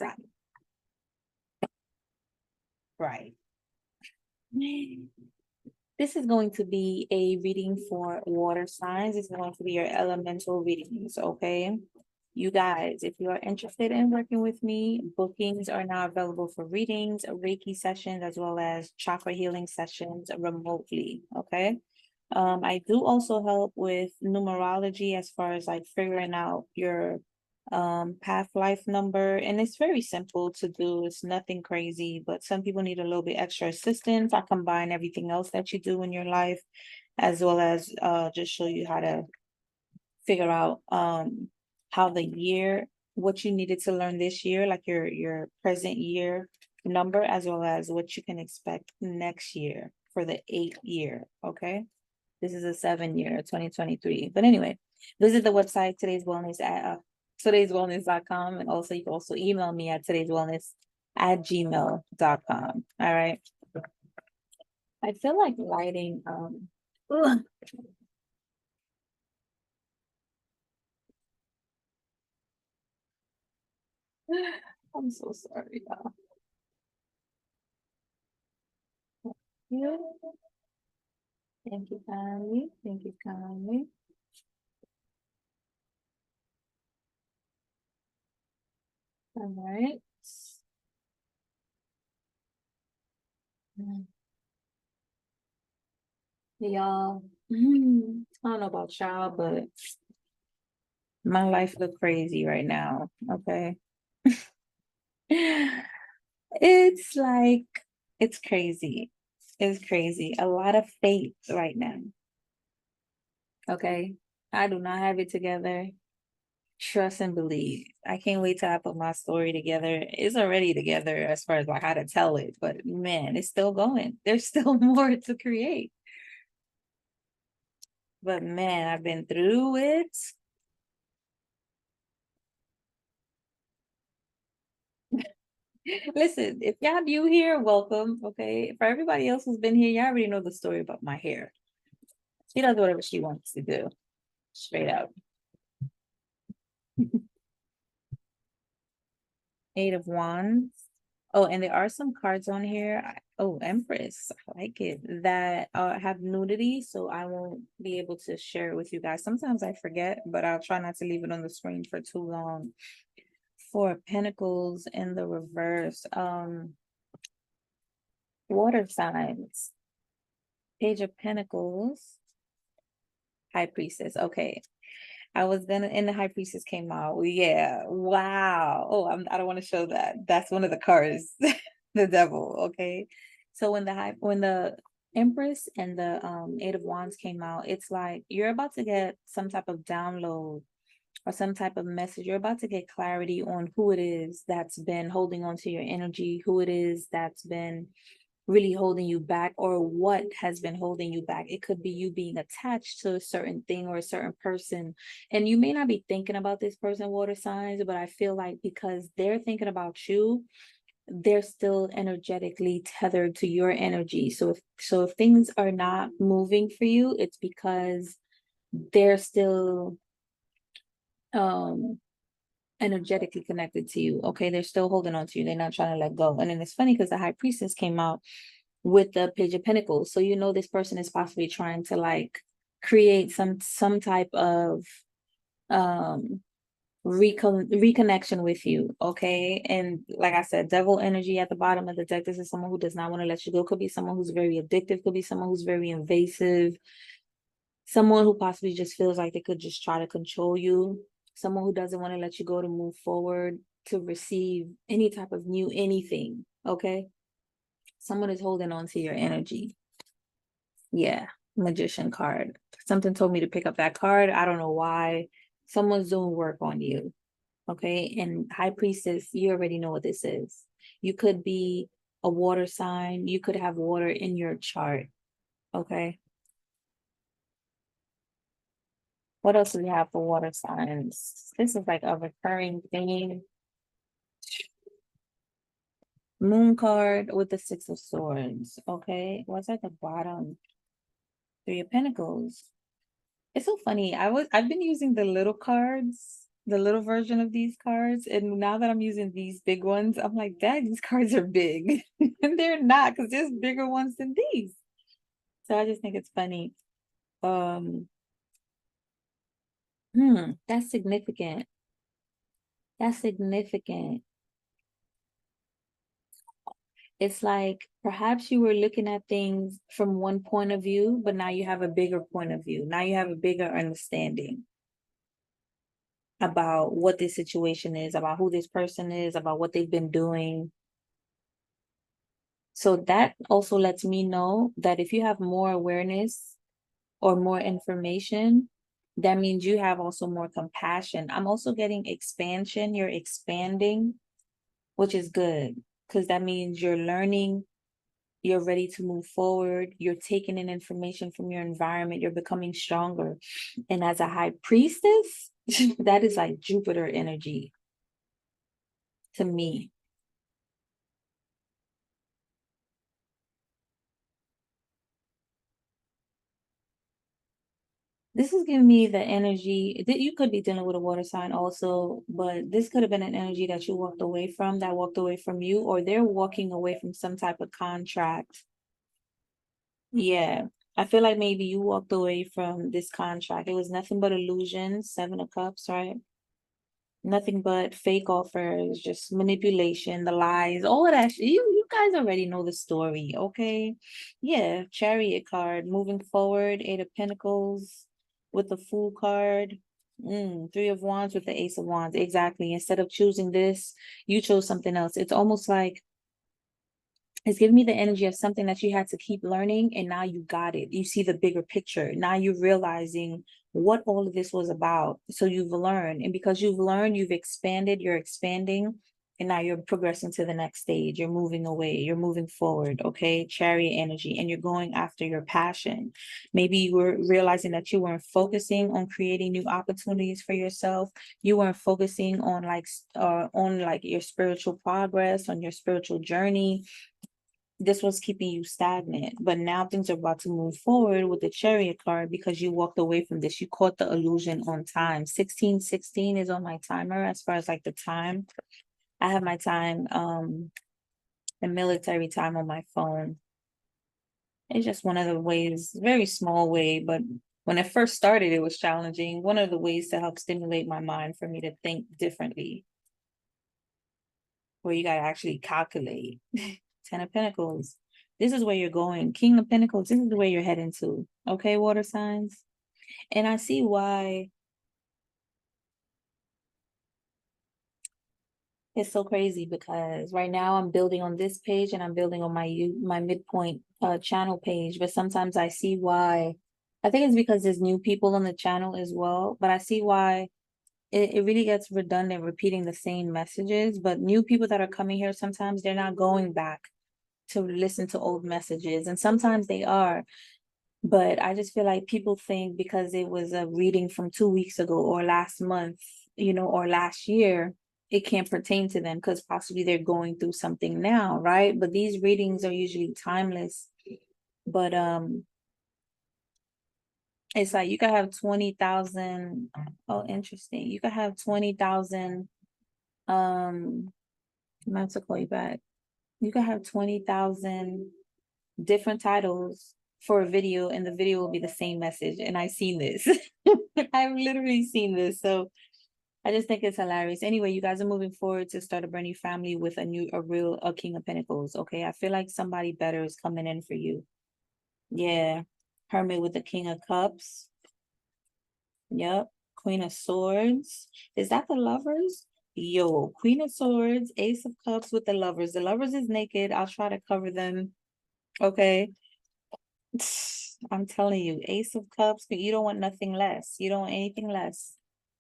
sign. Right. This is going to be a reading for water signs. It's going to be your elemental readings, okay? You guys, if you are interested in working with me, bookings are now available for readings, Reiki sessions, as well as chakra healing sessions remotely, okay? I do also help with numerology as far as like figuring out your path life number, and it's very simple to do. It's nothing crazy, but some people need a little bit extra assistance. I combine everything else that you do in your life, as well as just show you how to figure out how the year, what you needed to learn this year, like your present year number, as well as what you can expect next year for the 8th year. Okay, this is a 7-year 2023. But anyway, visit the website today'swellness.com, and also you can also email me at today'swellness@gmail.com. All right, I feel like lighting ugh. I'm so sorry, y'all. Yeah. Thank you kindly. Thank you kindly. All right. Y'all, I don't know about y'all, but my life look crazy right now. Okay. It's like, it's crazy. It's crazy. A lot of fate right now. Okay. I do not have it together. Trust and believe. I can't wait till I put my story together. It's already together as far as like how to tell it, but man, it's still going. There's still more to create. But man, I've been through it. Listen, if y'all new here, welcome. Okay. For everybody else who's been here, y'all already know the story about my hair. She does whatever she wants to do. Straight up. 8 of Wands. Oh, and there are some cards on here. Oh, Empress. I like it. That have nudity, so I won't be able to share it with you guys. Sometimes I forget, but I'll try not to leave it on the screen for too long. 4 of Pentacles in the reverse. Water signs. Page of Pentacles. High Priestess. Okay. I was gonna, and the High Priestess came out. Yeah. Wow. Oh, I don't want to show that. That's one of the cards. The devil. Okay. So when the Empress and the 8 of Wands came out, it's like you're about to get some type of download or some type of message. You're about to get clarity on who it is that's been holding on to your energy, who it is that's been really holding you back, or what has been holding you back. It could be you being attached to a certain thing or a certain person, and you may not be thinking about this person, water signs, but I feel like because they're thinking about you, they're still energetically tethered to your energy. So if things are not moving for you, it's because they're still um energetically connected to you. Okay, they're still holding on to you. They're not trying to let go. And then it's funny because the High Priestess came out with the Page of Pentacles. So you know this person is possibly trying to like create some type of um reconnection with you. Okay. And like I said, devil energy at the bottom of the deck. This is someone who does not want to let you go. Could be someone who's very addictive, could be someone who's very invasive, someone who possibly just feels like they could just try to control you, someone who doesn't want to let you go to move forward, to receive any type of new anything. Okay. Someone is holding on to your energy. Yeah. Magician card. Something told me to pick up that card. I don't know why. Someone's doing work on you. Okay. And High Priestess, you already know what this is. You could be a water sign. You could have water in your chart. Okay. What else do we have for water signs? This is like a recurring theme. Moon card with the 6 of Swords. Okay. What's at the bottom? 3 of Pentacles. It's so funny. I've been using the little cards the little version of these cards. And now that I'm using these big ones, I'm like, dang, these cards are big. And they're not, because there's bigger ones than these. So I just think it's funny. Um, that's significant. That's significant. It's like perhaps you were looking at things from one point of view, but now you have a bigger point of view. Now you have a bigger understanding about what this situation is, about who this person is, about what they've been doing. So that also lets me know that if you have more awareness or more information, that means you have also more compassion. I'm also getting expansion. You're expanding, which is good because that means you're learning, you're ready to move forward, you're taking in information from your environment, you're becoming stronger. And as a high priestess, that is like Jupiter energy to me. This is giving me the energy that you could be dealing with a water sign also, but this could have been an energy that you walked away from, that walked away from you, or they're walking away from some type of contract. Yeah. I feel like maybe you walked away from this contract. It was nothing but illusions, 7 of Cups, right? Nothing but fake offers, just manipulation, the lies, all of that. You guys already know the story, okay? Yeah, Chariot card, moving forward, 8 of Pentacles with the Fool card. 3 of Wands with the Ace of Wands. Exactly. Instead of choosing this, you chose something else. It's almost like it's giving me the energy of something that you had to keep learning, and now you got it. You see the bigger picture. Now you're realizing what all of this was about. So you've learned, and because you've learned, you've expanded, you're expanding, and now you're progressing to the next stage. You're moving away, you're moving forward, okay? Chariot energy, and you're going after your passion. Maybe you were realizing that you weren't focusing on creating new opportunities for yourself. You weren't focusing on like your spiritual progress, on your spiritual journey. This was keeping you stagnant, but now things are about to move forward with the Chariot card because you walked away from this. You caught the illusion on time. 1616 is on my timer as far as like the time. I have my time, the military time on my phone. It's just one of the ways, very small way, but when it first started, it was challenging. One of the ways to help stimulate my mind for me to think differently, where you got to actually calculate. 10 of Pentacles. This is where you're going. King of Pentacles, this is the way you're heading to. Okay, water signs. And I see why it's so crazy, because right now I'm building on this page and I'm building on my midpoint channel page. But sometimes I see why. I think it's because there's new people on the channel as well. But I see why it really gets redundant repeating the same messages. But new people that are coming here, sometimes they're not going back to listen to old messages. And sometimes they are. But I just feel like people think because it was a reading from 2 weeks ago or last month, or last year, it can't pertain to them because possibly they're going through something now, right? But these readings are usually timeless. But it's like you could have 20,000. Oh, interesting. You could have 20,000. I'm about to call you back. You could have 20,000 different titles for a video, and the video will be the same message. And I've seen this. I've literally seen this. So I just think it's hilarious. Anyway, you guys are moving forward to start a brand new family with a King of Pentacles. Okay. I feel like somebody better is coming in for you. Yeah. Hermit with the King of Cups. Yep. Queen of Swords. Is that the Lovers? Yo, Queen of Swords, Ace of Cups with the Lovers. The Lovers is naked. I'll try to cover them. Okay. I'm telling you, Ace of Cups, but you don't want nothing less. You don't want anything less.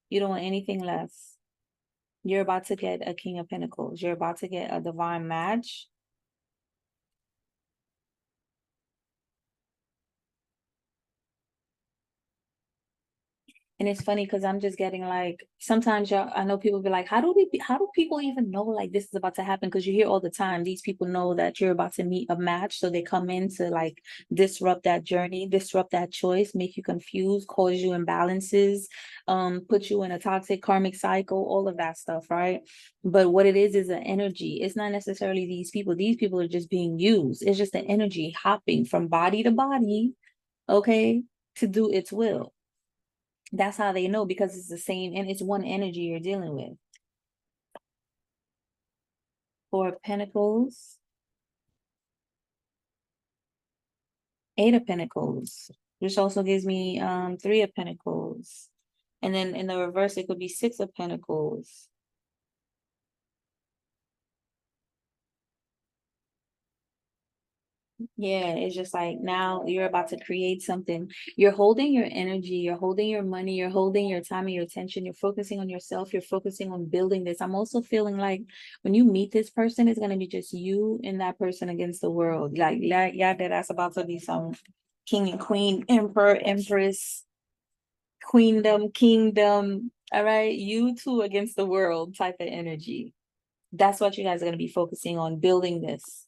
You don't want anything less. You're about to get a King of Pentacles. You're about to get a divine match. And it's funny because I'm just getting like sometimes y'all, I know people be like, how do people even know like this is about to happen? Because you hear all the time these people know that you're about to meet a match, so they come in to like disrupt that journey, disrupt that choice, make you confused, cause you imbalances, put you in a toxic karmic cycle, all of that stuff, right? But what it is an energy. It's not necessarily these people. These people are just being used. It's just an energy hopping from body to body, okay, to do its will. That's how they know, because it's the same and it's one energy you're dealing with. Four of Pentacles, Eight of Pentacles, which also gives me Three of Pentacles. And then in the reverse, it could be Six of Pentacles. Yeah, it's just like now you're about to create something. You're holding your energy, you're holding your money, you're holding your time and your attention, you're focusing on yourself, you're focusing on building this. I'm also feeling like when you meet this person, it's gonna be just you and that person against the world. Like yeah, that's about to be some king and queen, emperor, empress, queendom, kingdom. All right, you two against the world type of energy. That's what you guys are going to be focusing on, building this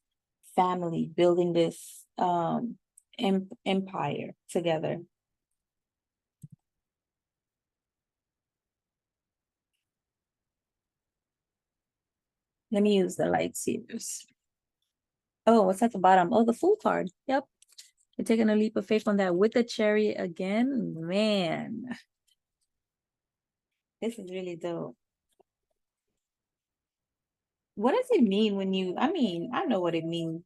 family, building this empire together. Let me use the light seers. Oh, what's at the bottom? Oh, the Fool card. Yep. You're taking a leap of faith on that with the Chariot again. Man, this is really dope. What does it mean when you, I mean, I know what it means.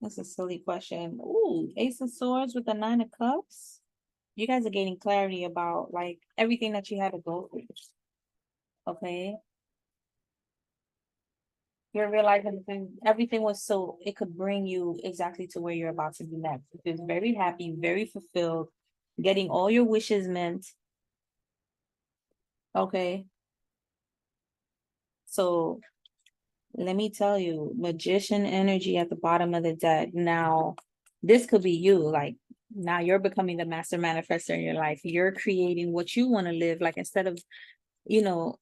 That's a silly question. Ooh, Ace of Swords with the Nine of Cups. You guys are gaining clarity about like everything that you had to go through. Okay. You're realizing everything was so it could bring you exactly to where you're about to be next. It's very happy, very fulfilled, getting all your wishes meant. Okay. So let me tell you, magician energy at the bottom of the deck. Now, this could be you. Like now you're becoming the master manifester in your life. You're creating what you want to live. Like instead of, you know,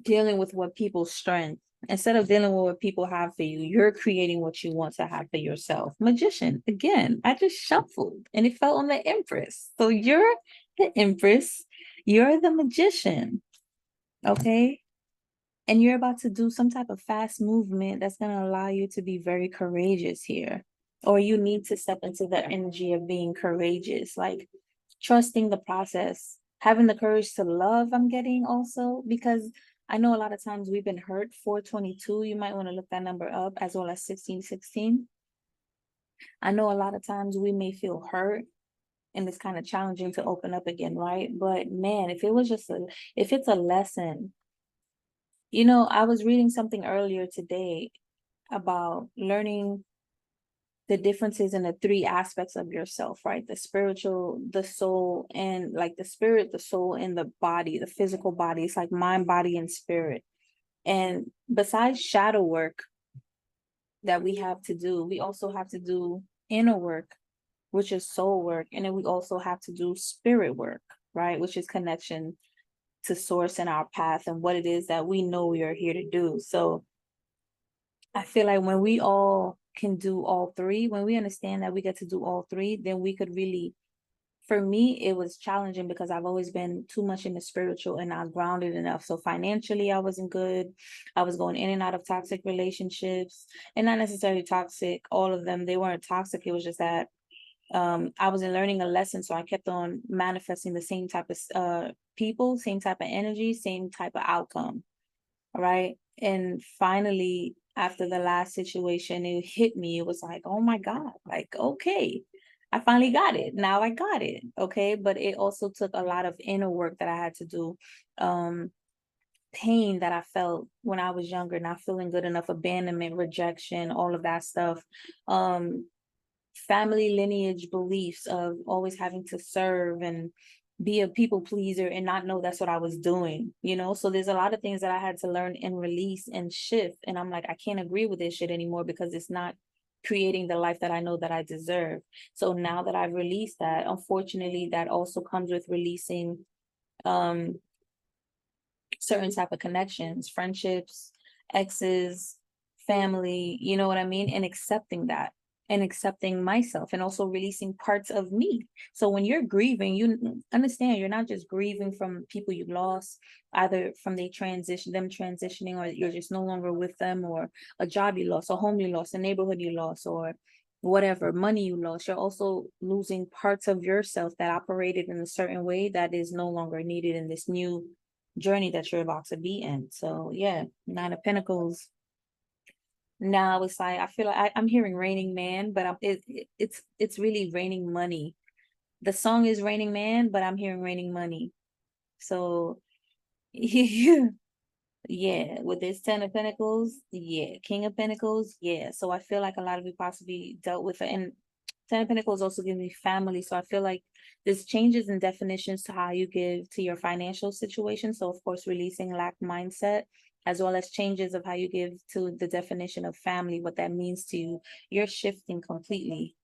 dealing with what people's strength, instead of dealing with what people have for you, you're creating what you want to have for yourself. Magician, again, I just shuffled and it fell on the Empress. So you're the Empress, you're the magician, okay? And you're about to do some type of fast movement that's going to allow you to be very courageous here. Or you need to step into the energy of being courageous, like trusting the process, having the courage to love. I'm getting also because I know a lot of times we've been hurt. 422, you might want to look that number up, as well as 1616. I know a lot of times we may feel hurt and it's kind of challenging to open up again, right? But man, if it was just if it's a lesson, I was reading something earlier today about learning the differences in the three aspects of yourself, right? The spiritual, the soul, and like the spirit, the soul, and the body, the physical body. It's like mind, body, and spirit. And besides shadow work that we have to do, we also have to do inner work, which is soul work. And then we also have to do spirit work, right? Which is connection to source and our path and what it is that we know we are here to do. So I feel like when we all can do all three, when we understand that we get to do all three, then we could really, for me, it was challenging because I've always been too much in the spiritual and not grounded enough. So financially, I wasn't good. I was going in and out of toxic relationships, and not necessarily toxic, all of them, they weren't toxic. It was just that I wasn't learning a lesson. So I kept on manifesting the same type of people, same type of energy, same type of outcome. Right. And finally, after the last situation, it hit me. It was like, oh my God, like, okay, I finally got it. Now I got it. Okay. But it also took a lot of inner work that I had to do. Pain that I felt when I was younger, not feeling good enough, abandonment, rejection, all of that stuff. Family lineage beliefs of always having to serve and be a people pleaser and not know that's what I was doing. So there's a lot of things that I had to learn and release and shift. And I'm like, I can't agree with this shit anymore because it's not creating the life that I know that I deserve. So now that I've released that, unfortunately, that also comes with releasing certain type of connections, friendships, exes, family, you know what I mean? And accepting that and accepting myself and also releasing parts of me. So when you're grieving, you understand you're not just grieving from people you lost, either from them transitioning, or you're just no longer with them, or a job you lost, a home you lost, a neighborhood you lost, or whatever money you lost. You're also losing parts of yourself that operated in a certain way that is no longer needed in this new journey that you're about to be in. So yeah, Nine of Pentacles. Now it's like I feel like I'm hearing Raining Man, but it's really raining money. The song is Raining Man, but I'm hearing raining money. So yeah, yeah, with this Ten of Pentacles, yeah, King of Pentacles, yeah. So I feel like a lot of you possibly dealt with it, and Ten of Pentacles also gives me family. So I feel like there's changes in definitions to how you give to your financial situation. So of course, releasing lack mindset, as well as changes of how you give to the definition of family, what that means to you. You're shifting completely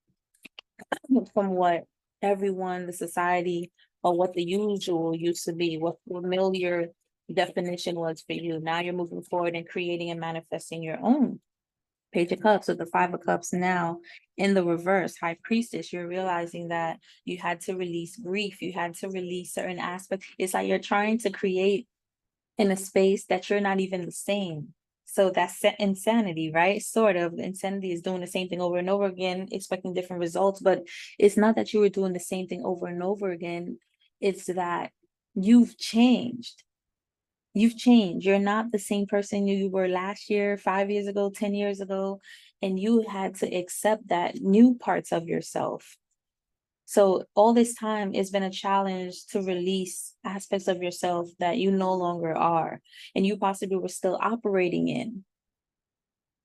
from what everyone, the society, or what the usual used to be, what familiar definition was for you. Now you're moving forward and creating and manifesting your own. Page of Cups with the Five of Cups now in the reverse, High Priestess. You're realizing that you had to release grief. You had to release certain aspects. It's like you're trying to create in a space that you're not even the same. So that's insanity, right? Sort of. Insanity is doing the same thing over and over again, expecting different results. But it's not that you were doing the same thing over and over again. It's that you've changed. You've changed. You're not the same person you were last year, 5 years ago, 10 years ago. And you had to accept that new parts of yourself. So all this time, it's been a challenge to release aspects of yourself that you no longer are, and you possibly were still operating in.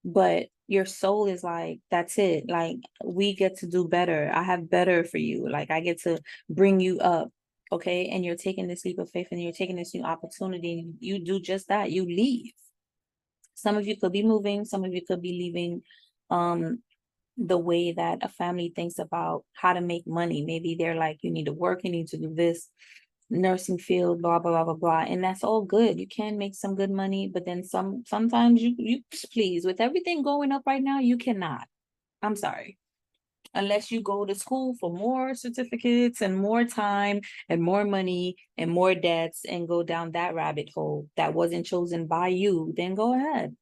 But your soul is like, that's it. Like, we get to do better. I have better for you. Like, I get to bring you up. Okay. And you're taking this leap of faith and you're taking this new opportunity. And you do just that. You leave. Some of you could be moving, some of you could be leaving the way that a family thinks about how to make money. Maybe they're like, you need to work, you need to do this, nursing field, blah, blah, blah, blah, blah. And that's all good. You can make some good money, but then sometimes you please, with everything going up right now, you cannot. I'm sorry. Unless you go to school for more certificates and more time and more money and more debts and go down that rabbit hole that wasn't chosen by you, then go ahead.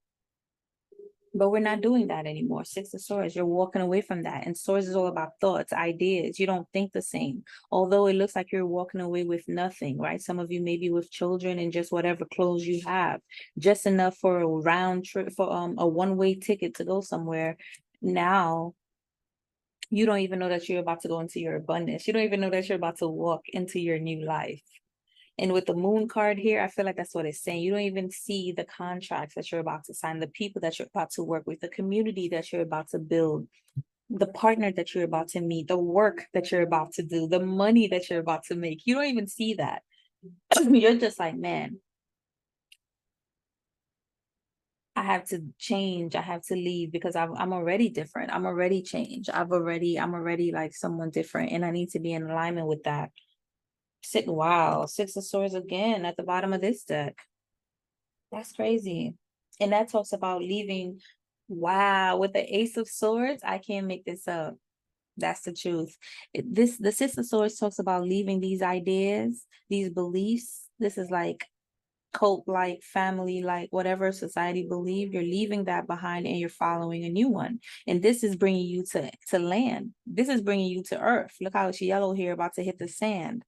But we're not doing that anymore. Six of Swords, you're walking away from that. And Swords is all about thoughts, ideas. You don't think the same. Although it looks like you're walking away with nothing, right? Some of you maybe with children and just whatever clothes you have, just enough for a round trip, for a one-way ticket to go somewhere. Now, you don't even know that you're about to go into your abundance. You don't even know that you're about to walk into your new life. And with the moon card here, I feel like that's what it's saying. You don't even see the contracts that you're about to sign, the people that you're about to work with, the community that you're about to build, the partner that you're about to meet, the work that you're about to do, the money that you're about to make. You don't even see that. You're just like, man, I have to change. I have to leave because I'm already different. I'm already changed. I'm already like someone different. And I need to be in alignment with that. Wow, Six of Swords again at the bottom of this deck. That's crazy. And that talks about leaving. Wow, with the Ace of Swords, I can't make this up. That's the truth. The Six of Swords talks about leaving these ideas, these beliefs. This is like cult, like family, like whatever society believe. You're leaving that behind and you're following a new one. And this is bringing you to land. This is bringing you to earth. Look how it's yellow here, about to hit the sand.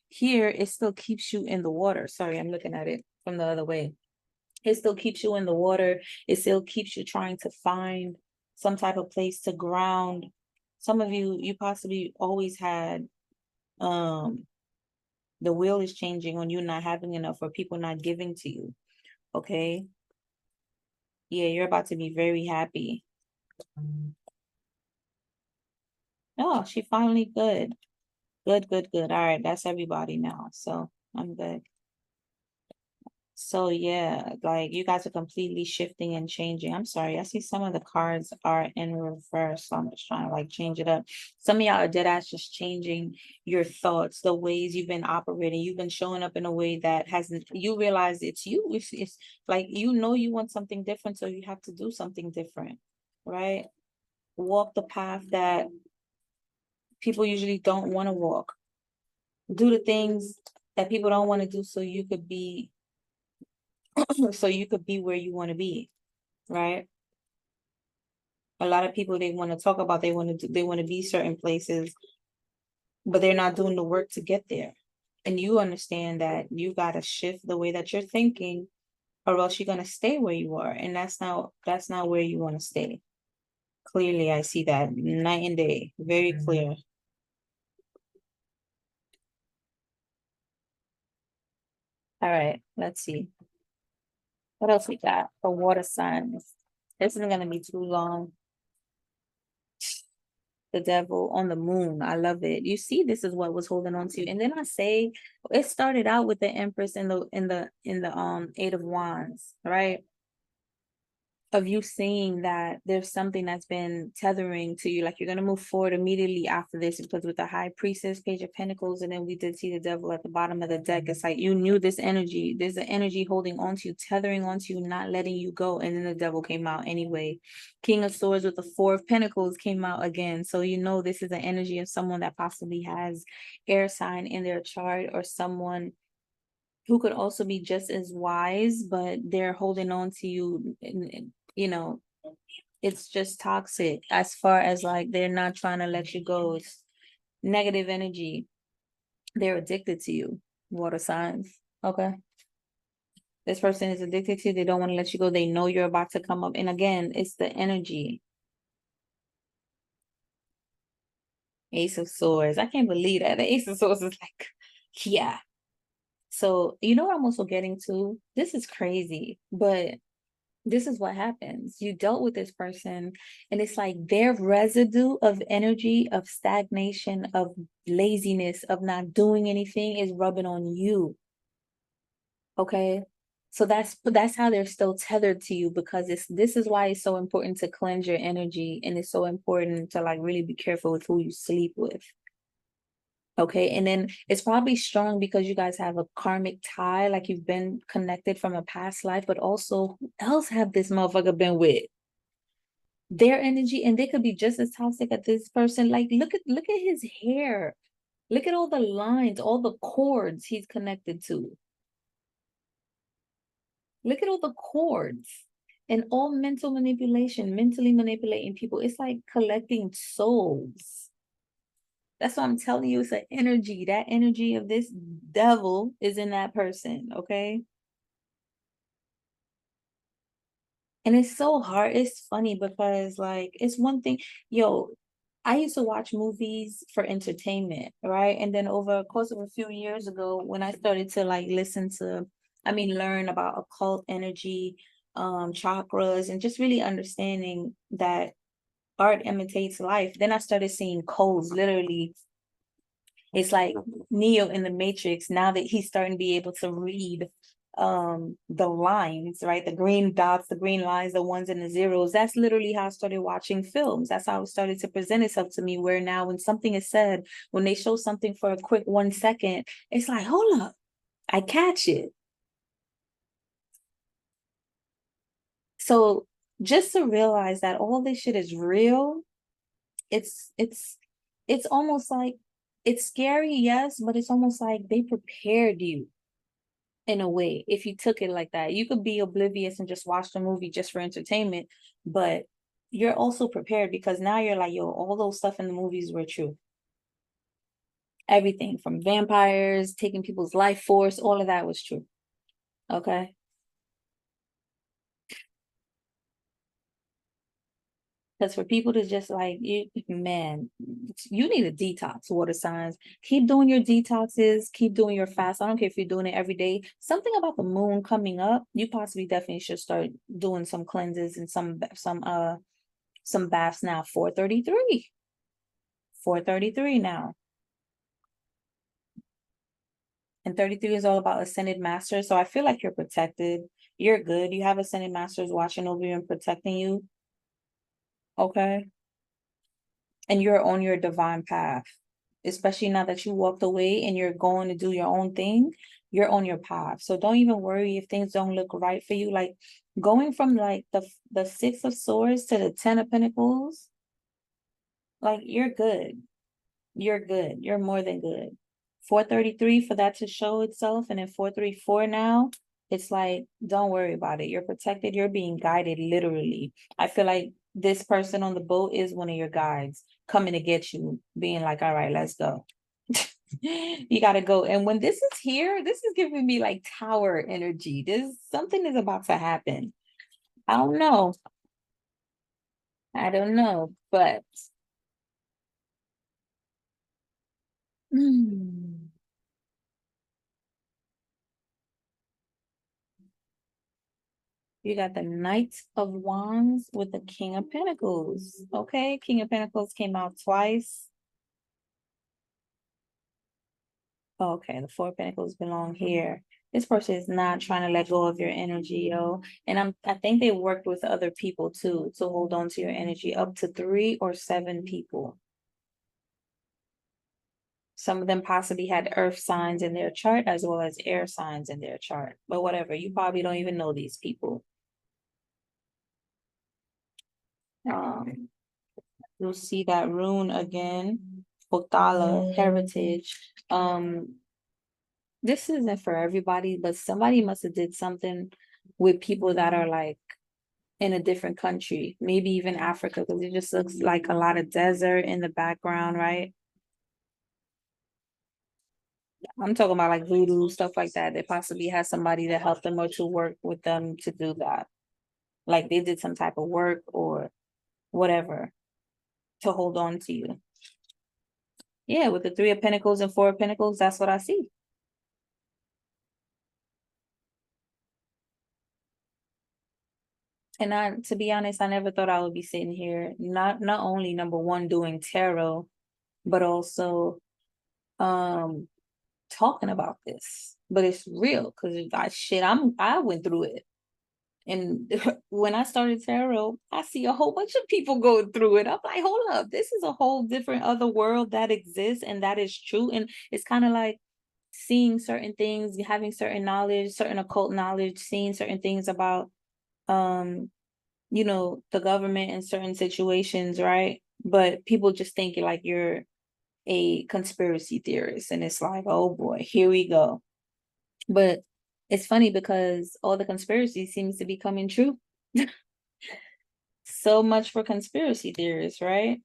Here, it still keeps you in the water. Sorry, I'm looking at it from the other way. It still keeps you in the water. It still keeps you trying to find some type of place to ground. Some of you possibly always had the wheel is changing on you not having enough or people not giving to you. Okay. Yeah, you're about to be very happy. Oh, she finally good. Good, good, good. All right, that's everybody now. So I'm good. So yeah, like you guys are completely shifting and changing. I'm sorry, I see some of the cards are in reverse, so I'm just trying to like change it up. Some of y'all are dead ass just changing your thoughts, the ways you've been operating. You've been showing up in a way that hasn't, you realize it's you. It's like, you know, you want something different, so you have to do something different, right? Walk the path that people usually don't want to walk. Do the things that people don't want to do, so you could be so you could be where you want to be, right? A lot of people, they want to talk about, they want to be certain places, but they're not doing the work to get there. And you understand that you got to shift the way that you're thinking, or else you're going to stay where you are, and that's not where you want to stay. Clearly I see that night and day, very clear. All right, let's see what else we got for water signs. This isn't going to be too long. The devil on the moon. I love it. You see, this is what was holding on to you. And then I say it started out with the Empress in the Eight of Wands, right? Of you seeing that there's something that's been tethering to you, like you're gonna move forward immediately after this, because with the High Priestess, Page of Pentacles, and then we did see the devil at the bottom of the deck. It's like you knew this energy, there's an energy holding on to you, tethering onto you, not letting you go, and then the devil came out anyway. King of Swords with the Four of Pentacles came out again, so you know this is an energy of someone that possibly has air sign in their chart, or someone who could also be just as wise, but they're holding on to you, and you know, it's just toxic, as far as like they're not trying to let you go. It's negative energy. They're addicted to you. Water signs. Okay. This person is addicted to you. They don't want to let you go. They know you're about to come up. And again, it's the energy. Ace of Swords. I can't believe that. The Ace of Swords is like, yeah. So you know what I'm also getting to? This is crazy, but this is what happens. You dealt with this person, and it's like their residue of energy, of stagnation, of laziness, of not doing anything is rubbing on you. Okay. So that's how they're still tethered to you, because this is why it's so important to cleanse your energy, and it's so important to like really be careful with who you sleep with. Okay. And then it's probably strong because you guys have a karmic tie, like you've been connected from a past life, but also who else have this motherfucker been with? Their energy, and they could be just as toxic as this person. Like look at his hair. Look at all the lines, all the cords he's connected to. Look at all the cords. And all mental manipulation, mentally manipulating people. It's like collecting souls. That's what I'm telling you. It's an energy. That energy of this devil is in that person. Okay. And it's so hard. It's funny because like it's one thing, yo, I used to watch movies for entertainment, right? And then over the course of a few years ago, when I started to like learn about occult energy, chakras, and just really understanding that art imitates life, then I started seeing codes literally. It's like Neo in the Matrix, now that he's starting to be able to read the lines, right? The green dots, the green lines, the ones and the zeros. That's literally how I started watching films. That's how it started to present itself to me, where now when something is said, when they show something for a quick 1 second, it's like, hold up, I catch it. So just to realize that all this shit is real, it's almost like, it's scary, yes, but it's almost like they prepared you in a way. If you took it like that, you could be oblivious and just watch the movie just for entertainment, but you're also prepared, because now you're like, yo, all those stuff in the movies were true. Everything from vampires taking people's life force, all of that was true. Okay. Because for people to just like, you, man, you need a detox, water signs. Keep doing your detoxes, keep doing your fast. I don't care if you're doing it every day. Something about the moon coming up, you possibly definitely should start doing some cleanses and some baths now. 433. 433 now. And 33 is all about ascended masters. So I feel like you're protected. You're good. You have ascended masters watching over you and protecting you. Okay. And you're on your divine path, especially now that you walked away and you're going to do your own thing. You're on your path. So don't even worry if things don't look right for you. Like going from like the Six of Swords to the Ten of Pentacles, like you're good. You're good. You're more than good. 433 for that to show itself, and then 434 now, it's like, don't worry about it. You're protected. You're being guided literally. I feel like this person on the boat is one of your guides coming to get you, being like, all right, let's go. You gotta go. And when this is here, this is giving me like tower energy. This something is about to happen. I don't know. I don't know, but hmm. You got the Knight of Wands with the King of Pentacles. Okay, King of Pentacles came out twice. Okay, the Four of Pentacles belong here. This person is not trying to let go of your energy, yo. And I think they worked with other people too to hold on to your energy, up to 3 or 7 people. Some of them possibly had earth signs in their chart as well as air signs in their chart. But whatever, you probably don't even know these people. Um, you'll see that rune again, Potala, heritage. This isn't for everybody, but somebody must have did something with people that are like in a different country, maybe even Africa, because it just looks like a lot of desert in the background, right? I'm talking about like voodoo, stuff like that. They possibly had somebody to help them or to work with them to do that. Like they did some type of work or whatever to hold on to you. Yeah, with the Three of Pentacles and Four of Pentacles, that's what I see. And to be honest, I never thought I would be sitting here, not only number one doing tarot, but also um talking about this. But it's real because I went through it. And when I started tarot, I see a whole bunch of people going through it. I'm like, hold up, this is a whole different other world that exists and that is true. And it's kind of like seeing certain things, having certain knowledge, certain occult knowledge, seeing certain things about um the government in certain situations, right? But people just think like you're a conspiracy theorist, and it's like, oh boy, here we go. But it's funny because all the conspiracy seems to be coming true. So much for conspiracy theorists, right?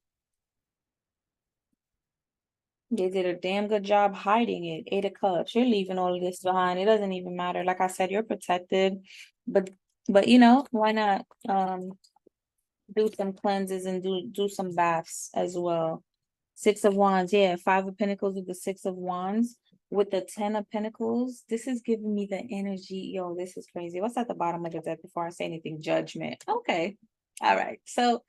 They did a damn good job hiding it. 8 of Cups. You're leaving all of this behind. It doesn't even matter. Like I said, you're protected. But why not do some cleanses and do some baths as well. 6 of Wands, yeah, 5 of Pentacles with the 6 of Wands with the 10 of Pentacles. This is giving me the energy. Yo, this is crazy. What's at the bottom of the deck before I say anything? Judgment. Okay. All right. So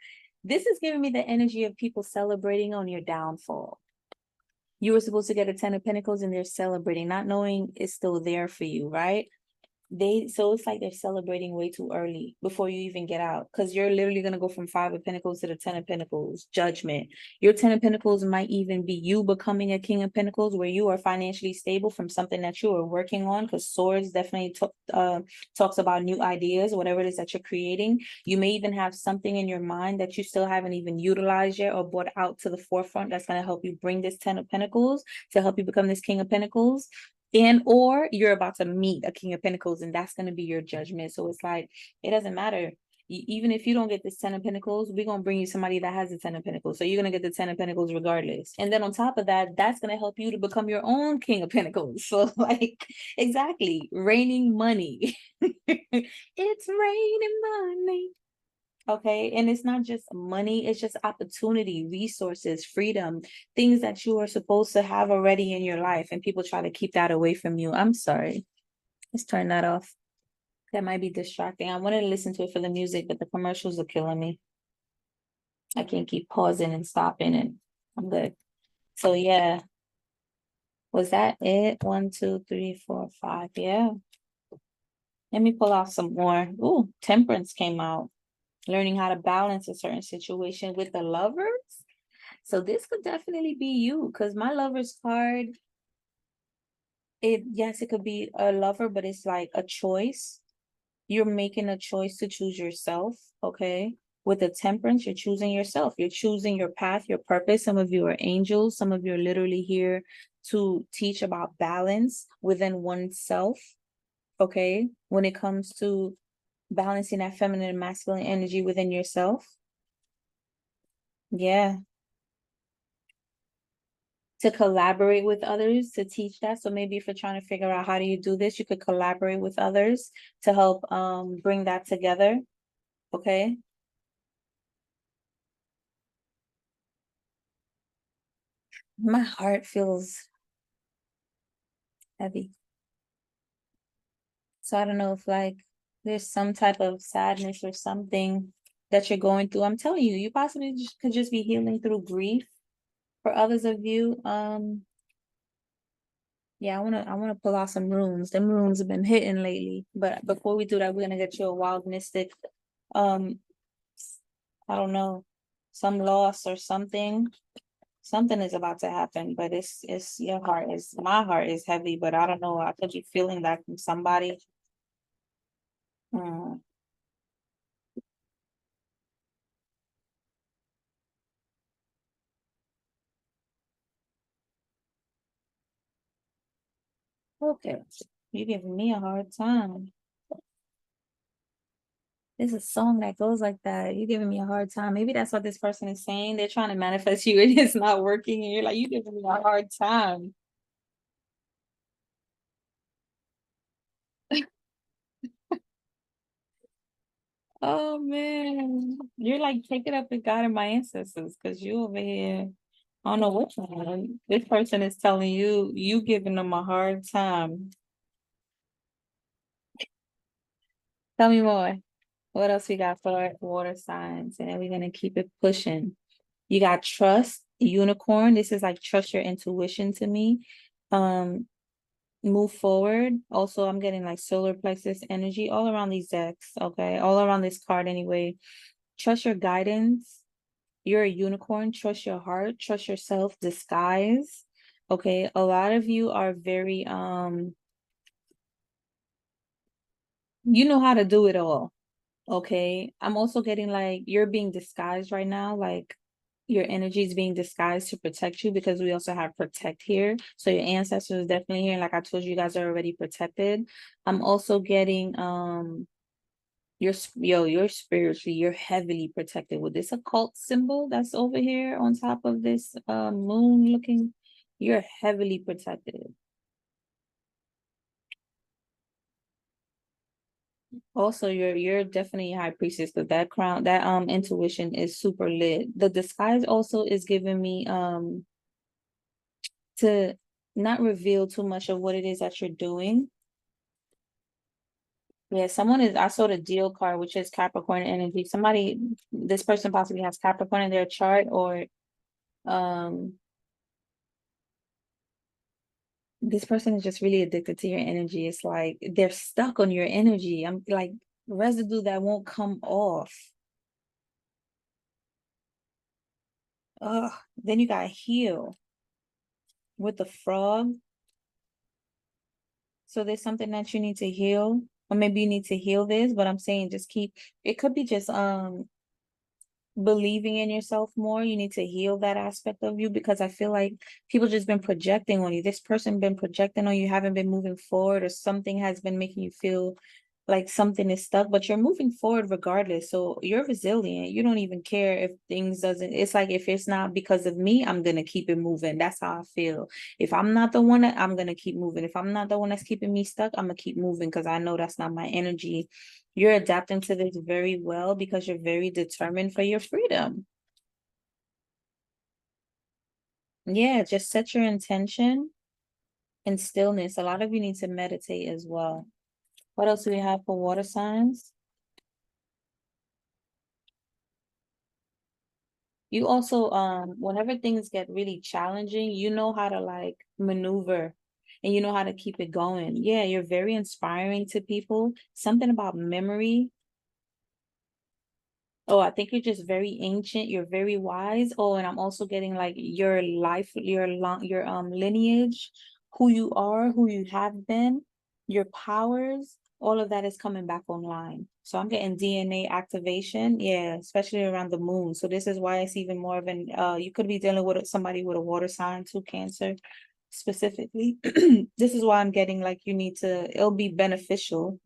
this is giving me the energy of people celebrating on your downfall. You were supposed to get a 10 of Pentacles and they're celebrating, not knowing it's still there for you, right? So it's like they're celebrating way too early before you even get out, because you're literally going to go from 5 of Pentacles to the 10 of Pentacles. Judgment. Your 10 of Pentacles might even be you becoming a King of Pentacles, where you are financially stable from something that you are working on, because Swords definitely talks about new ideas, whatever it is that you're creating. You may even have something in your mind that you still haven't even utilized yet or brought out to the forefront that's going to help you bring this 10 of Pentacles to help you become this King of Pentacles. And or you're about to meet a King of Pentacles and that's going to be your judgment. So it's like, it doesn't matter. Even if you don't get this 10 of Pentacles, we're going to bring you somebody that has the 10 of Pentacles. So you're going to get the 10 of Pentacles regardless. And then on top of that, that's going to help you to become your own King of Pentacles. So like, exactly, raining money. It's raining money. Okay. And it's not just money, it's just opportunity, resources, freedom, things that you are supposed to have already in your life. And people try to keep that away from you. I'm sorry. Let's turn that off. That might be distracting. I wanted to listen to it for the music, but the commercials are killing me. I can't keep pausing and stopping, and I'm good. So yeah. Was that it? 1, 2, 3, 4, 5. Yeah. Let me pull out some more. Ooh, temperance came out. Learning how to balance a certain situation with the lovers. So this could definitely be you, because my lover's card, yes, it could be a lover, but it's like a choice. You're making a choice to choose yourself, okay? With the temperance, you're choosing yourself. You're choosing your path, your purpose. Some of you are angels. Some of you are literally here to teach about balance within oneself, okay? When it comes to balancing that feminine and masculine energy within yourself. Yeah. To collaborate with others to teach that. So maybe if you're trying to figure out how do you do this, you could collaborate with others to help bring that together. Okay. My heart feels heavy. So I don't know if like there's some type of sadness or something that you're going through. I'm telling you, you possibly could just be healing through grief. For others of you, yeah, I wanna pull out some runes. Them runes have been hitting lately. But before we do that, we're gonna get you a wild mystic. Um, I don't know, some loss or something. Something is about to happen, but it's your heart is my heart is heavy, but I don't know. I could be feeling that from somebody. Mm, okay. You giving me a hard time. There's a song that goes like that. You giving me a hard time. Maybe that's what this person is saying. They're trying to manifest you and it's not working. And you're like, you giving me a hard time. Oh man. You're like, take it up with God and my ancestors, because you over here. I don't know which one. This person is telling you, you giving them a hard time. Tell me more. What else we got for water signs? And then we're gonna keep it pushing. You got trust, unicorn. This is like trust your intuition to me. Um, move forward. Also, I'm getting like solar plexus energy all around these decks, okay? All around this card anyway. Trust your guidance. You're a unicorn. Trust your heart. Trust yourself. Disguise. Okay. A lot of you are very you know how to do it all. Okay. I'm also getting like you're being disguised right now. Like your energy is being disguised to protect you, because we also have protect here. So your ancestors definitely here. And like I told you, you guys are already protected. I'm also getting you're spiritually, you're heavily protected with this occult symbol that's over here on top of this moon looking. You're heavily protected. Also, you're definitely a high priestess, because that crown, that intuition is super lit. The disguise also is giving me to not reveal too much of what it is that you're doing. Yeah, someone is, I saw the deal card, which is Capricorn energy. Somebody, this person possibly has Capricorn in their chart, or um this person is just really addicted to your energy. It's like they're stuck on your energy. I'm like residue that won't come off. Ugh. Then you got heal with the frog. So there's something that you need to heal, or maybe you need to heal this, but I'm saying just keep, it could be just believing in yourself more. You need to heal that aspect of you, because I feel like people just been projecting on you. This person been projecting on you, haven't been moving forward, or something has been making you feel like something is stuck, but you're moving forward regardless. So you're resilient. You don't even care if things doesn't, it's like if it's not because of me, I'm gonna keep it moving. That's how I feel. If I'm not the one, I'm gonna keep moving. If I'm not the one that's keeping me stuck, I'm gonna keep moving, because I know that's not my energy. You're adapting to this very well, because you're very determined for your freedom. Yeah, just set your intention and stillness. A lot of you need to meditate as well. What else do we have for water signs? You also, whenever things get really challenging, you know how to like maneuver and you know how to keep it going. Yeah, you're very inspiring to people. Something about memory. Oh, I think you're just very ancient. You're very wise. Oh, and I'm also getting like your life, your lineage, who you are, who you have been, your powers, all of that is coming back online. So I'm getting DNA activation, yeah, especially around the moon. So this is why it's even more of an you could be dealing with somebody with a water sign too, Cancer specifically. This is why I'm getting like you need to, it'll be beneficial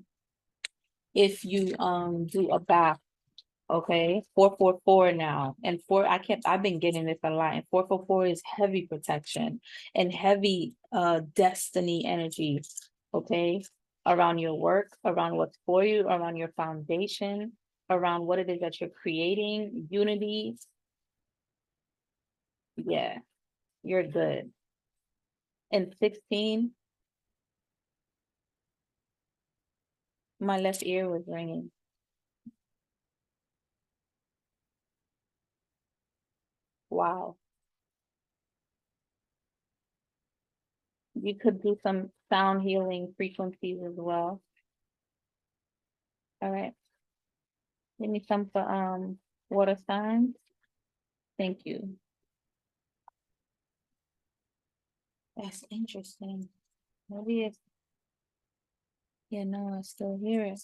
if you do a bath. Okay, 444 now. And I've been getting this a lot. And 444 is heavy protection and heavy destiny energy. Okay, around your work, around what's for you, around your foundation, around what it is that you're creating, unity. Yeah, you're good. And 16, my left ear was ringing. Wow. You could do some sound healing frequencies as well. All right. Give me some for water signs. Thank you. That's interesting. Maybe it's, yeah, no, I still hear it.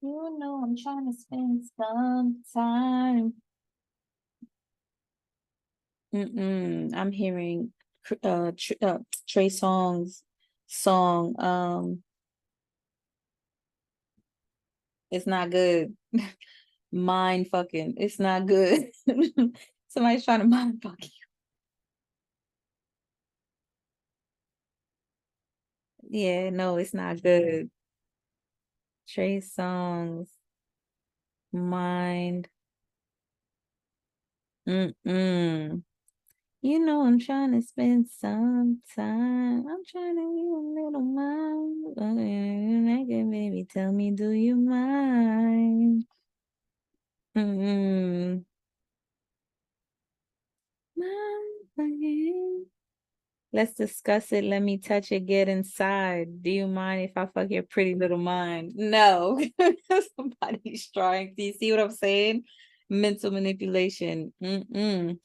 You know, I'm trying to spend some time. I'm hearing Trey Songz song. It's not good. Mind fucking. It's not good. Somebody's trying to mind fuck you. Yeah, no, it's not good. Trey Songz, mind. Mm-mm. You know, I'm trying to spend some time. I'm trying to be a little mind. Naked baby, tell me, do you mind? Mm-mm. Let's discuss it. Let me touch it. Get inside. Do you mind if I fuck your pretty little mind? No. Somebody's trying. Do you see what I'm saying? Mental manipulation. Pay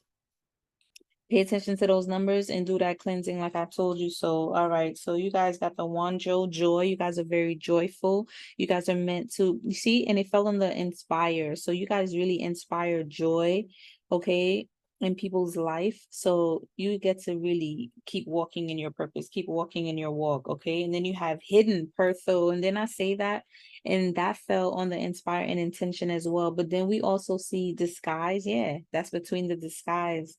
attention to those numbers and do that cleansing like I told you so. All right. So you guys got the Wanjo joy. You guys are very joyful. You guys are meant to, you see, and it fell on the inspire. So you guys really inspire joy, okay, in people's life. So you get to really keep walking in your purpose, keep walking in your walk, okay? And then you have hidden Pertho. And then I say that, and that fell on the inspire and intention as well. But then we also see disguise. Yeah, that's between the disguise,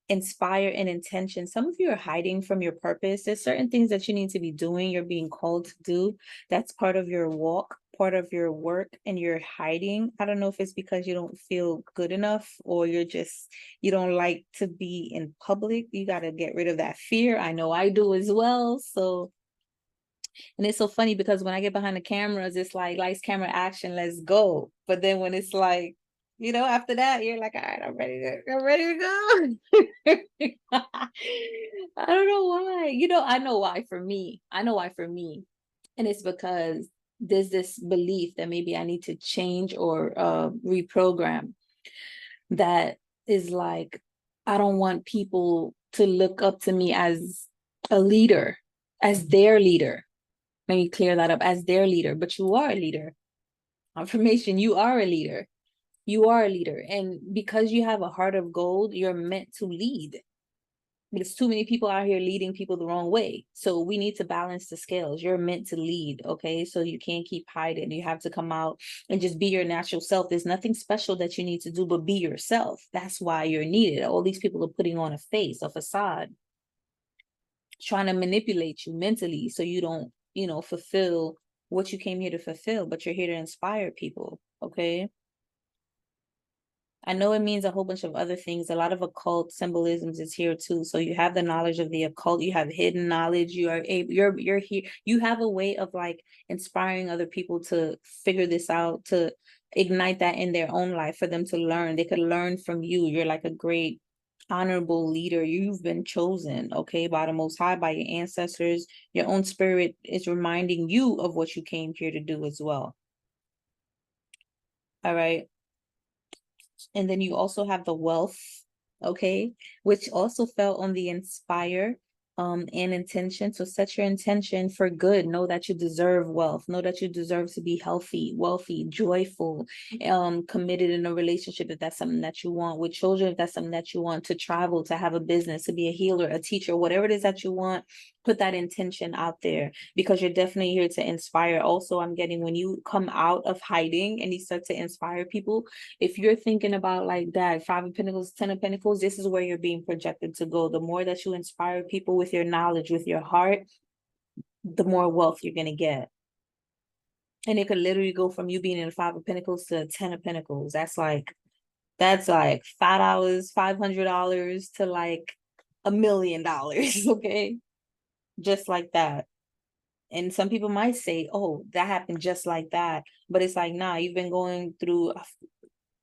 inspire and intention. Some of you are hiding from your purpose. There's certain things that you need to be doing, you're being called to do. That's part of your walk, part of your work, and you're hiding. I don't know if it's because you don't feel good enough or you don't like to be in public. You got to get rid of that fear. I know I do as well. So, and it's so funny because when I get behind the cameras, it's like lights, camera, action, let's go. But then when it's like, after that, you're like, all right, I'm ready to go. I don't know why. I know why for me. I know why for me. And it's because there's this belief that maybe I need to change or reprogram that is like, I don't want people to look up to me as a leader, as their leader. Let me clear that up, as their leader, but you are a leader. Confirmation, you are a leader. You are a leader. And because you have a heart of gold, you're meant to lead. There's too many people out here leading people the wrong way. So we need to balance the scales. You're meant to lead, okay? So you can't keep hiding. You have to come out and just be your natural self. There's nothing special that you need to do but be yourself. That's why you're needed. All these people are putting on a face, a facade, trying to manipulate you mentally so you don't, fulfill what you came here to fulfill, but you're here to inspire people, okay? I know it means a whole bunch of other things. A lot of occult symbolisms is here too. So you have the knowledge of the occult, you have hidden knowledge, you are able, you're here, you have a way of like inspiring other people to figure this out, to ignite that in their own life for them to learn. They could learn from you. You're like a great honorable leader. You've been chosen, okay, by the Most High, by your ancestors. Your own spirit is reminding you of what you came here to do as well. All right. And then you also have the wealth, okay, which also fell on the inspire and intention. So set your intention for good. Know that you deserve wealth. Know that you deserve to be healthy, wealthy, joyful, committed in a relationship if that's something that you want, with children if that's something that you want, to travel, to have a business, to be a healer, a teacher, whatever it is that you want. Put that intention out there, because you're definitely here to inspire. Also, I'm getting, when you come out of hiding and you start to inspire people, if you're thinking about like that, Five of Pentacles, Ten of Pentacles, this is where you're being projected to go. The more that you inspire people with your knowledge, with your heart, the more wealth you're going to get. And it could literally go from you being in the Five of Pentacles to Ten of Pentacles. That's like $5, $500 to like $1 million. Okay. Just like that. And some people might say, oh, that happened just like that. But it's like, nah, you've been going through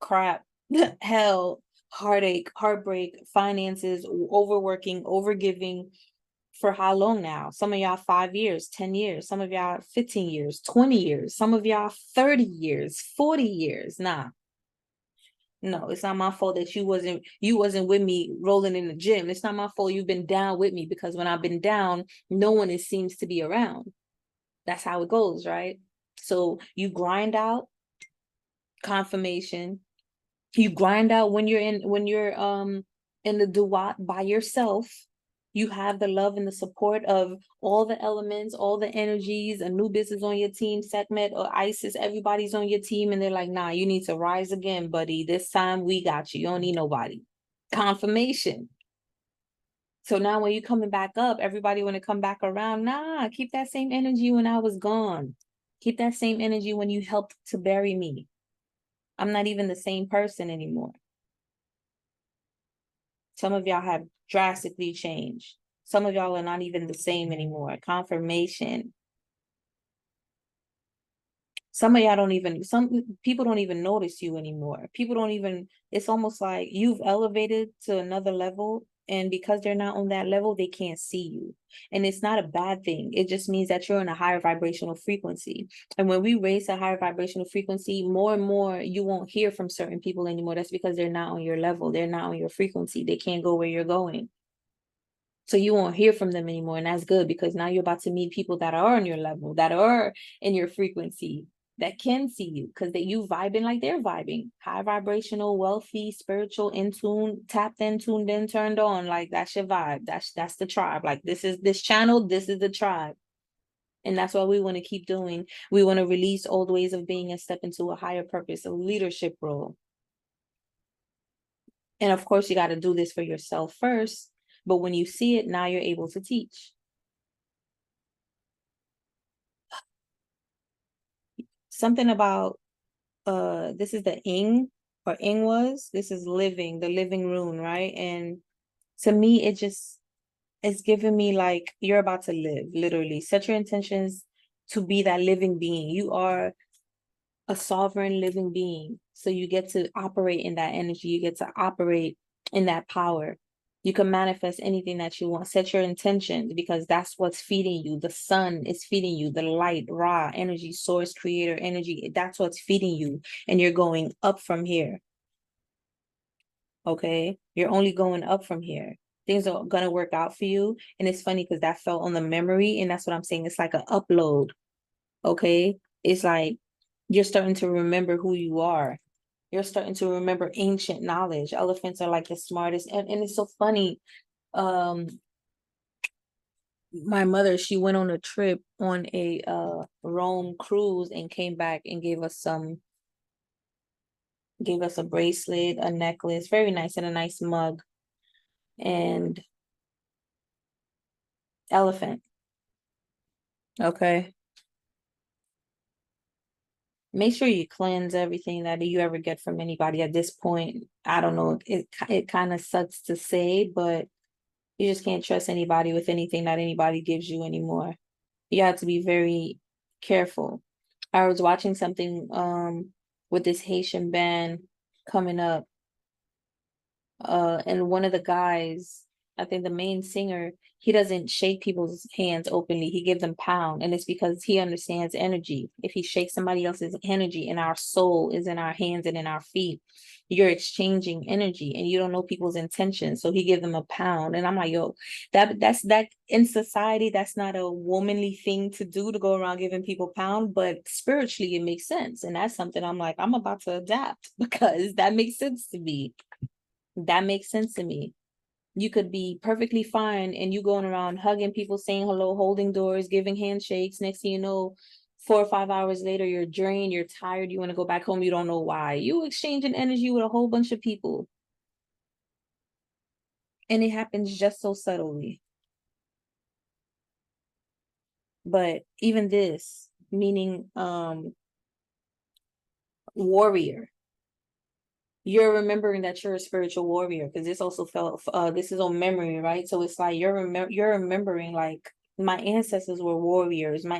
crap, hell, heartache, heartbreak, finances, overworking, overgiving for how long now? Some of y'all 5 years, 10 years, some of y'all 15 years, 20 years, some of y'all 30 years, 40 years. Nah. No, it's not my fault that you wasn't with me rolling in the gym. It's not my fault you've been down with me, because when I've been down, no one seems to be around. That's how it goes, right? So you grind out confirmation. You grind out when you're in the duat by yourself. You have the love and the support of all the elements, all the energies. Anubis is on your team, Sekhmet or Isis, everybody's on your team, and they're like, nah, you need to rise again, buddy. This time we got you. You don't need nobody. Confirmation. So now when you're coming back up, everybody want to come back around. Nah, keep that same energy when I was gone. Keep that same energy when you helped to bury me. I'm not even the same person anymore. Some of y'all have drastically changed. Some of y'all are not even the same anymore. Confirmation. Some of y'all some people don't even notice you anymore. People don't even, it's almost like you've elevated to another level. And because they're not on that level, they can't see you. And it's not a bad thing. It just means that you're in a higher vibrational frequency. And when we raise a higher vibrational frequency, more and more you won't hear from certain people anymore. That's because they're not on your level. They're not on your frequency. They can't go where you're going. So you won't hear from them anymore. And that's good, because now you're about to meet people that are on your level, that are in your frequency, that can see you, because you vibing like they're vibing. High vibrational, wealthy, spiritual, in tune, tapped in, tuned in, turned on. Like that's your vibe. That's the tribe. Like this is this channel, this is the tribe. And that's what we want to keep doing. We want to release old ways of being and step into a higher purpose, a leadership role. And of course, you got to do this for yourself first. But when you see it, now you're able to teach. Something about this is the ing or ing was, this is living, the living rune, right? And to me, it's giving me like you're about to live, literally. Set your intentions to be that living being. You are a sovereign living being. So you get to operate in that energy, you get to operate in that power. You can manifest anything that you want. Set your intentions, because that's what's feeding you. The sun is feeding you, the light, raw energy, source, creator energy. That's what's feeding you. And you're going up from here. Okay. You're only going up from here. Things are going to work out for you. And it's funny because that fell on the memory. And that's what I'm saying. It's like an upload. Okay. It's like you're starting to remember who you are. You're starting to remember ancient knowledge. Elephants are like the smartest. And it's so funny. My mother, she went on a trip on a Rome cruise and came back and gave us a bracelet, a necklace, very nice, and a nice mug. And elephant. Okay. make sure you cleanse everything that you ever get from anybody at this point. I don't know, it kind of sucks to say, but you just can't trust anybody with anything that anybody gives you anymore. You have to be very careful. I was watching something with this Haitian band coming up, and one of the guys, I think the main singer, he doesn't shake people's hands openly. He gives them pound, and it's because he understands energy. If he shakes somebody else's energy, and our soul is in our hands and in our feet, you're exchanging energy, and you don't know people's intentions. So he give them a pound, and I'm like, yo, that in society, that's not a womanly thing to do, to go around giving people pound, but spiritually it makes sense, and that's something I'm like, I'm about to adapt because that makes sense to me. That makes sense to me. You could be perfectly fine and you going around hugging people, saying hello, holding doors, giving handshakes. Next thing you know, 4 or 5 hours later, you're drained, you're tired, you want to go back home, you don't know why. You exchanging energy with a whole bunch of people. And it happens just so subtly. But even this, meaning warrior, you're remembering that you're a spiritual warrior, because this also felt this is on memory, right? So it's like you're remembering, like, my ancestors were warriors, and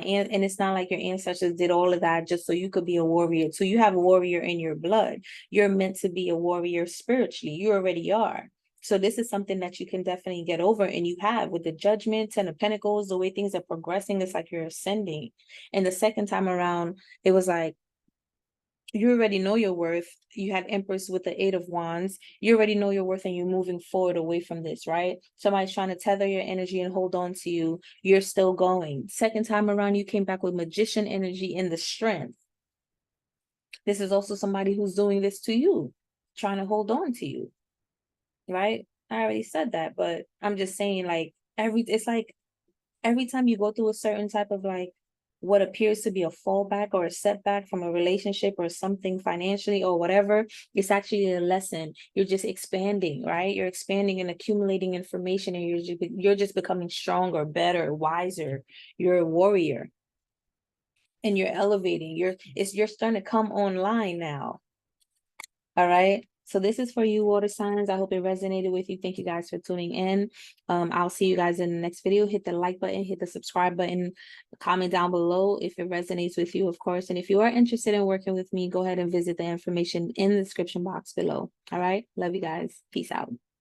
it's not like your ancestors did all of that just so you could be a warrior. So you have a warrior in your blood. You're meant to be a warrior spiritually. You already are. So this is something that you can definitely get over, and you have with the Judgment, Ten of Pentacles, the way things are progressing. It's like you're ascending. And the second time around, it was like, you already know your worth. You had Empress with the Eight of Wands. You already know your worth, and you're moving forward away from this, right? Somebody's trying to tether your energy and hold on to you. You're still going. Second time around, you came back with Magician energy in the strength. This is also somebody who's doing this to you, trying to hold on to you, right? I already said that, but I'm just saying, like, it's like every time you go through a certain type of, like, what appears to be a fallback or a setback from a relationship or something financially or whatever, it's actually a lesson. You're just expanding, right? You're expanding and accumulating information, and you're just becoming stronger, better, wiser. You're a warrior, and you're elevating. You're starting to come online now. All right. So this is for you, water signs. I hope it resonated with you. Thank you guys for tuning in. I'll see you guys in the next video. Hit the like button, hit the subscribe button, comment down below if it resonates with you, of course. And if you are interested in working with me, go ahead and visit the information in the description box below. All right. Love you guys. Peace out.